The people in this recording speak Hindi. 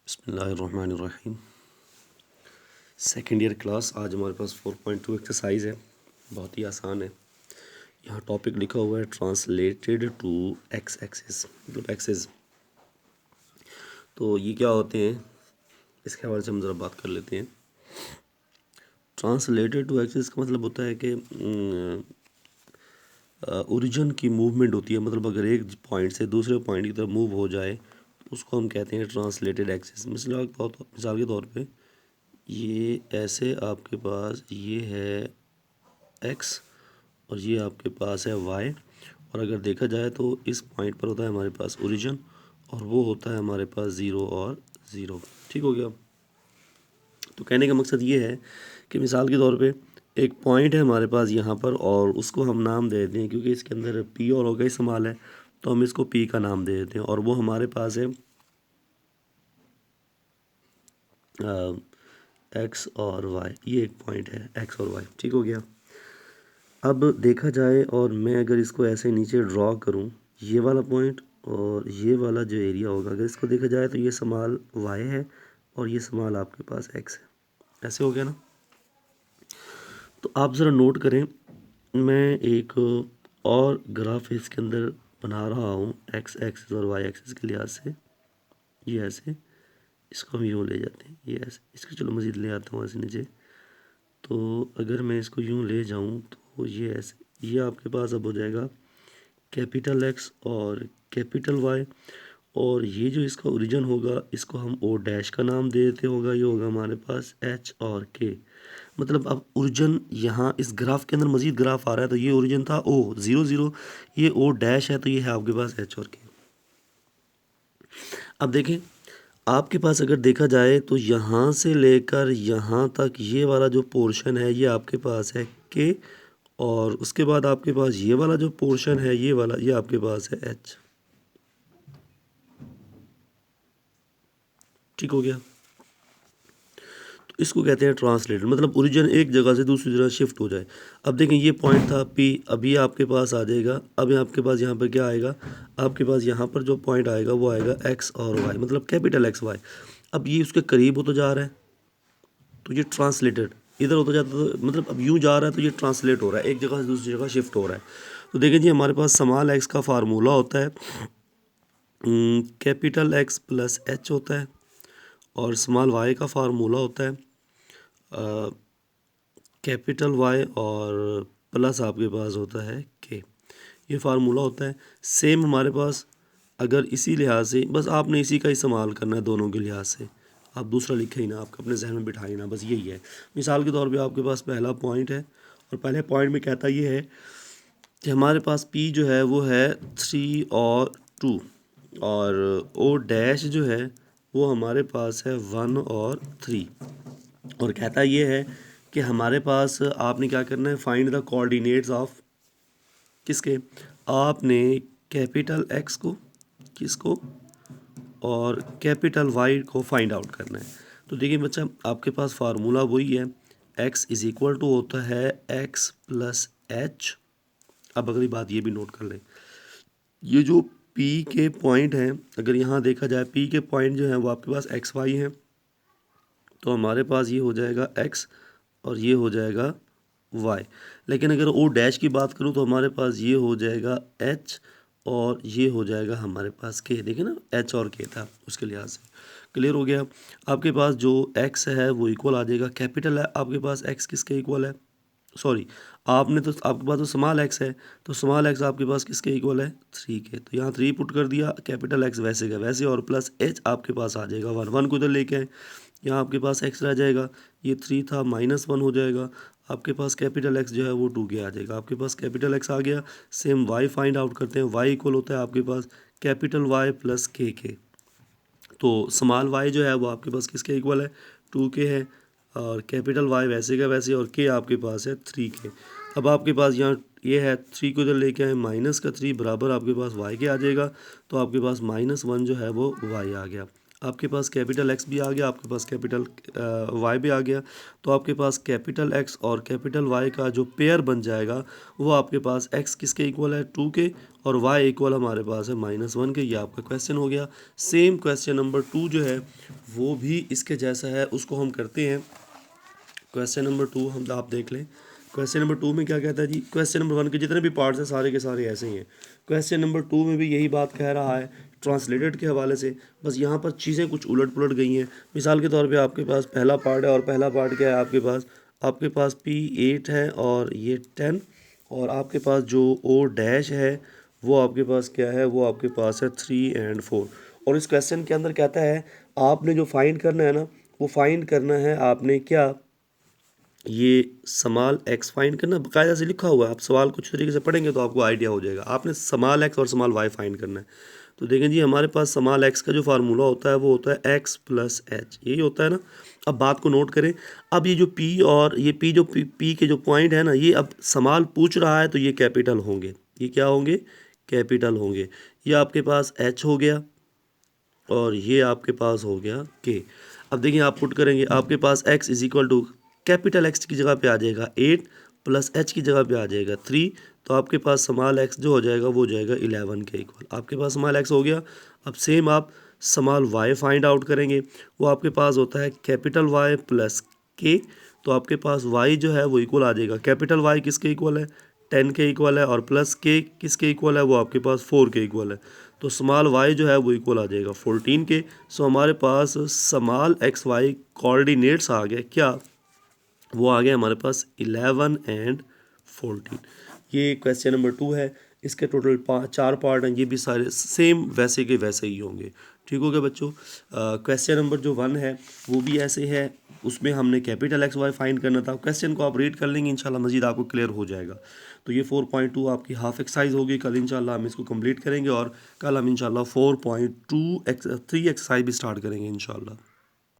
बिस्मिल्लाहिर्रहमानिर्रहीम। Second year class. आज हमारे पास 4.2 एक्सरसाइज है, बहुत ही आसान है। यहाँ टॉपिक लिखा हुआ है ट्रांसलेटेड टू एक्स एक्सिस, मतलब एक्सिस। तो ये क्या होते हैं, इसके हवाले से हम ज़रा बात कर लेते हैं। ट्रांसलेटेड टू एक्सिस का मतलब होता है कि ओरिजिन की मूवमेंट होती है, मतलब अगर एक पॉइंट से दूसरे पॉइंट की तरफ मूव हो जाए उसको हम कहते हैं ट्रांसलेटेड एक्सिस। मिसाल के तौर पे ये ऐसे आपके पास ये है एक्स और ये आपके पास है वाई, और अगर देखा जाए तो इस पॉइंट पर होता है हमारे पास ओरिजिन और वो होता है हमारे पास ज़ीरो और ज़ीरो। ठीक हो गया। तो कहने का मकसद ये है कि मिसाल के तौर पे एक पॉइंट है हमारे पास यहाँ पर और उसको हम नाम दे देते हैं, क्योंकि इसके अंदर पी और ओ का इस्तेमाल है तो हम इसको पी का नाम दे देते हैं, और वो हमारे पास है एक्स और वाई। ये एक पॉइंट है एक्स और वाई। ठीक हो गया। अब देखा जाए और मैं अगर इसको ऐसे नीचे ड्रॉ करूं, ये वाला पॉइंट और ये वाला जो एरिया होगा, अगर इसको देखा जाए तो ये स्मॉल वाई है और ये स्मॉल आपके पास एक्स है। ऐसे हो गया ना। तो आप ज़रा नोट करें, मैं एक और ग्राफ इसके अंदर बना रहा हूँ एक्स एक्सिस और वाई एक्सिस के लिहाज से। ये ऐसे, इसको हम यूँ ले जाते हैं, ये ऐसे, इसको चलो मज़ीद ले आता हूँ ऐसे नीचे। तो अगर मैं इसको यूँ ले जाऊँ तो ये ऐसे, ये आपके पास अब हो जाएगा कैपिटल एक्स और कैपिटल वाई, और ये जो इसका ओरिजिन होगा इसको हम ओ डैश का नाम दे देते होगा। ये होगा हमारे पास एच और के। मतलब अब ओरिजिन यहाँ इस ग्राफ के अंदर मज़ीद ग्राफ आ रहा है, तो ये ओरिजिन था ओ ज़ीरो ज़ीरो, ये ओ डैश है तो ये है आपके पास एच और के। अब देखें, आपके पास अगर देखा जाए तो यहाँ से लेकर यहाँ तक ये वाला जो पोर्शन है ये आपके पास है के, और उसके बाद आपके पास ये वाला जो पोर्शन है ये वाला, ये आपके पास है एच। ठीक हो गया। तो इसको कहते हैं ट्रांसलेटर, मतलब ओरिजिन एक जगह से दूसरी जगह शिफ्ट हो जाए। अब देखें, ये पॉइंट था पी, अभी आपके पास आ जाएगा। अब आपके पास यहाँ पर क्या आएगा, आपके पास यहाँ पर जो पॉइंट आएगा वो आएगा एक्स और वाई, मतलब कैपिटल एक्स वाई। अब ये उसके करीब होता जा रहा है तो ये ट्रांसलेटेड, इधर होता जाता तो मतलब अब यूँ जा रहा है तो ये ट्रांसलेट हो रहा है, एक जगह से दूसरी जगह शिफ्ट हो रहा है। तो देखें जी, हमारे पास स्मॉल एक्स का फार्मूला होता है कैपिटल एक्स प्लस एच होता है, और स्मॉल वाई का फार्मूला होता है कैपिटल वाई और प्लस आपके पास होता है के। ये फार्मूला होता है सेम हमारे पास। अगर इसी लिहाज से बस आपने इसी का इस्तेमाल करना है दोनों के लिहाज से, आप दूसरा लिखे ही ना, आपको अपने जहन में बिठाए ना, बस यही है। मिसाल के तौर पे आपके पास पहला पॉइंट है और पहले पॉइंट में कहता ये है कि हमारे पास पी जो है वो है 3 और 2, और ओ डैश जो है वो हमारे पास है 1 और 3, और कहता ये है कि हमारे पास आपने क्या करना है, फाइंड द कोऑर्डिनेट्स ऑफ किसके, आपने कैपिटल एक्स को, किसको, और कैपिटल वाई को फाइंड आउट करना है। तो देखिए बच्चा, आपके पास फार्मूला वही है, एक्स इज इक्वल टू होता है एक्स प्लस एच। अब अगली बात ये भी नोट कर लें, ये जो पी के पॉइंट हैं, अगर यहाँ देखा जाए पी के पॉइंट जो हैं वो आपके पास एक्स वाई हैं, तो हमारे पास ये हो जाएगा एक्स और ये हो जाएगा वाई। लेकिन अगर ओ डैश की बात करूँ तो हमारे पास ये हो जाएगा एच और ये हो जाएगा हमारे पास के। देखिए ना, एच और के था, उसके लिहाज से क्लियर हो गया। आपके पास जो एक्स है वो इक्वल आ जाएगा, कैपिटल है आपके पास एक्स किसके इक्वल है, सॉरी आपने तो आपके पास तो स्मॉल एक्स है, तो स्मॉल एक्स आपके पास किसके इक्वल है, 3 के। तो यहाँ 3 पुट कर दिया, कैपिटल एक्स वैसे का वैसे, और प्लस एच आपके पास आ जाएगा 1, 1 को इधर लेके आए, यहाँ आपके पास एक्स रह जाएगा, ये 3 था -1 हो जाएगा, आपके पास कैपिटल एक्स जो है वो 2 के आ जाएगा। आपके पास कैपिटल एक्स आ गया। सेम वाई फाइंड आउट करते हैं, वाई इक्वल होता है आपके पास कैपिटल वाई प्लस के। तो स्मॉल वाई जो है वो आपके पास किसके इक्वल है, 2 के है, और कैपिटल वाई वैसे का वैसे, और के आपके पास है 3 के। अब आपके पास यहाँ ये है 3 को इधर लेके आए, -3 बराबर आपके पास वाई के आ जाएगा, तो आपके पास -1 जो है वो वाई आ गया। आपके पास कैपिटल एक्स भी आ गया, आपके पास कैपिटल वाई भी आ गया। तो आपके पास कैपिटल एक्स और कैपिटल वाई का जो पेयर बन जाएगा वो आपके पास एक्स किसके इक्वल है 2 के, और वाई इक्वल हमारे पास है -1 के। ये आपका क्वेश्चन हो गया। सेम क्वेश्चन नंबर 2 जो है वो भी इसके जैसा है, उसको हम करते हैं। क्वेश्चन नंबर 2 हम आप देख लें। क्वेश्चन नंबर 2 में क्या कहता है जी, क्वेश्चन नंबर 1 के जितने भी पार्ट्स हैं सारे के सारे ऐसे ही हैं। क्वेश्चन नंबर 2 में भी यही बात कह रहा है ट्रांसलेटेड के हवाले से, बस यहाँ पर चीज़ें कुछ उलट पुलट गई हैं। मिसाल के तौर पे आपके पास पहला पार्ट है, और पहला पार्ट क्या है आपके पास P8 है और ये 10, और आपके पास जो O डैश है वो आपके पास क्या है, वो आपके पास है 3 और 4। और इस क्वेश्चन के अंदर कहता है आपने जो फाइंड करना है ना, वो फाइंड करना है आपने क्या, ये स्मॉल एक्स फाइंड करना। बाकायदा से लिखा हुआ है, आप सवाल कुछ तरीके से पढ़ेंगे तो आपको आइडिया हो जाएगा। आपने स्मॉल एक्स और स्मॉल वाई फाइंड करना है। तो देखें जी, हमारे पास स्मॉल एक्स का जो फार्मूला होता है वो होता है एक्स प्लस एच, यही होता है ना। अब बात को नोट करें। अब ये जो पी और ये पी जो पी के जो पॉइंट है ना, ये अब सवाल पूछ रहा है तो ये कैपिटल होंगे। ये क्या होंगे? कैपिटल होंगे। ये आपके पास एच हो गया और ये आपके पास हो गया के। अब देखिए आप पुट करेंगे, आपके पास x is equal to capital x की जगह पे आ जाएगा 8 प्लस एच की जगह पे आ जाएगा 3। तो आपके पास स्मॉल एक्स जो हो जाएगा वो जाएगा 11 के इक्वल। आपके पास स्मॉल एक्स हो गया। अब सेम आप स्मॉल वाई फाइंड आउट करेंगे। वो आपके पास होता है कैपिटल वाई प्लस के। तो आपके पास वाई जो है वो इक्वल आ जाएगा, कैपिटल वाई किसके इक्वल है? 10 के इक्वल है, और प्लस के किसके इक्वल है? वो आपके पास 4 के इक्वल है। तो स्मॉल वाई जो है वो इक्वल आ जाएगा 14 के। सो हमारे पास स्मॉल एक्स वाई कोऑर्डिनेट्स आ गए क्या? वो आ गया हमारे पास 11 और 14। ये क्वेश्चन नंबर 2 है। इसके टोटल 4 पार्ट हैं, ये भी सारे सेम वैसे के वैसे ही होंगे। ठीक हो गया बच्चों। क्वेश्चन नंबर जो 1 है वो भी ऐसे है, उसमें हमने कैपिटल एक्स वाई फाइंड करना था। क्वेश्चन को आप रीड कर लेंगे, इंशाल्लाह मजीद आपको क्लियर हो जाएगा। तो ये 4.2 आपकी हाफ एक्सरसाइज होगी। कल इंशाल्लाह हम इसको कंप्लीट करेंगे, और कल हम इंशाल्लाह 4.2 3 एक्सरसाइज भी स्टार्ट करेंगे इंशाल्लाह।